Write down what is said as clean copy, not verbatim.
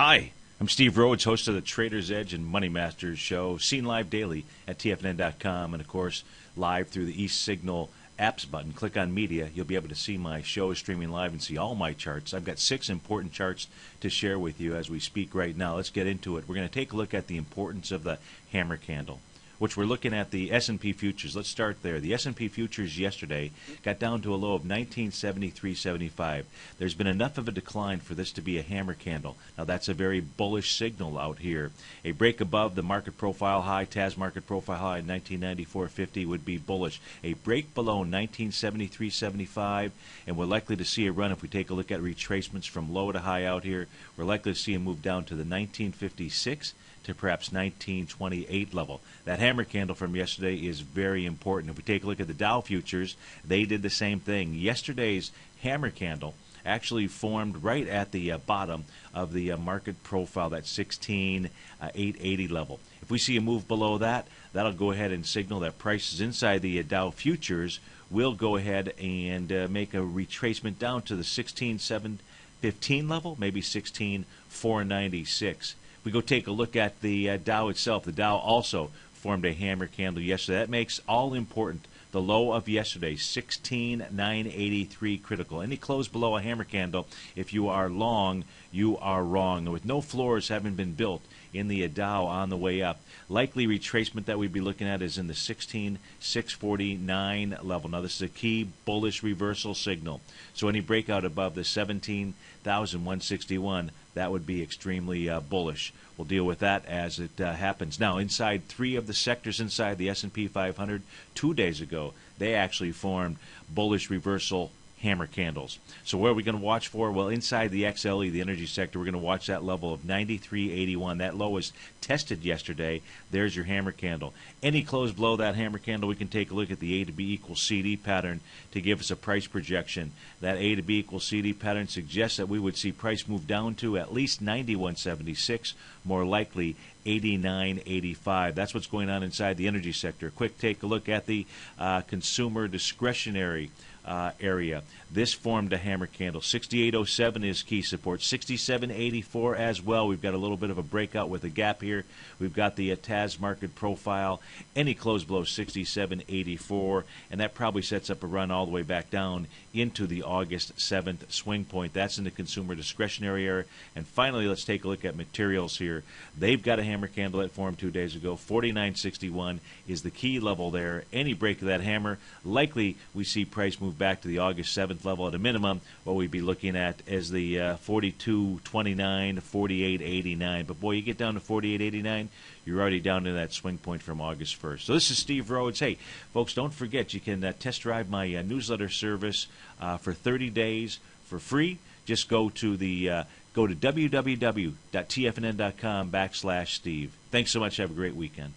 Hi, I'm Steve Rhodes, host of the Trader's Edge and Money Masters show, seen live daily at TFNN.com, and of course, live through the East Signal apps button. Click on media. You'll be able to see my show streaming live and see all my charts. I've got 6 important charts to share with you as we speak right now. Let's get into it. We're going to take a look at the importance of the hammer candle, which we're looking at the S&P futures. Let's start there. The S&P futures yesterday got down to a low of 1973.75. There's been enough of a decline for this to be a hammer candle. Now that's a very bullish signal out here. A break above the market profile high, TAS market profile high, 1994.50 would be bullish. A break below 1973.75, and we're likely to see a run if we take a look at retracements from low to high out here. We're likely to see a move down to the 1956 to perhaps 1928 level. That hammer candle from yesterday is very important. If we take a look at the Dow futures, they did the same thing. Yesterday's hammer candle actually formed right at the bottom of the market profile, that 16,880 level. If we see a move below that, that'll go ahead and signal that prices inside the Dow futures will go ahead and make a retracement down to the 16,715 level, maybe 16,496. We go take a look at the Dow itself. The Dow also formed a hammer candle yesterday. That makes all important. The low of yesterday, 16,983 critical. Any close below a hammer candle, if you are long, you are wrong. With no floors having been built in the Dow on the way up, likely retracement that we'd be looking at is in the 16,649 level. Now this is a key bullish reversal signal. So any breakout above the 17,161, that would be extremely bullish. We'll deal with that as it happens. Now, inside 3 of the sectors inside the S&P 500, 2 days ago, they actually formed bullish reversal hammer candles. So where are we going to watch for? Well, inside the XLE, the energy sector, we're going to watch that level of 93.81. That low was tested yesterday. There's your hammer candle. Any close below that hammer candle, we can take a look at the A to B equals CD pattern to give us a price projection. That A to B equals CD pattern suggests that we would see price move down to at least 91.76, more likely 89.85. That's what's going on inside the energy sector. Quick take a look at the consumer discretionary area. This formed a hammer candle. 68.07 is key support. 67.84 as well. We've got a little bit of a breakout with a gap here. We've got the TAS market profile. Any close below 67.84, and that probably sets up a run all the way back down into the August 7th swing point. That's in the consumer discretionary area. And finally, let's take a look at materials here. They've got a hammer candle that formed 2 days ago. 49.61 is the key level there. Any break of that hammer, likely we see price move back to the August 7th level at a minimum. What we'd be looking at is the 42.29, 48.89. But boy, you get down to 48.89, you're already down to that swing point from August 1st. So this is Steve Rhodes. Hey, folks, don't forget you can test drive my newsletter service for 30 days for free. Just go to www.tfnn.com/Steve. Thanks so much. Have a great weekend.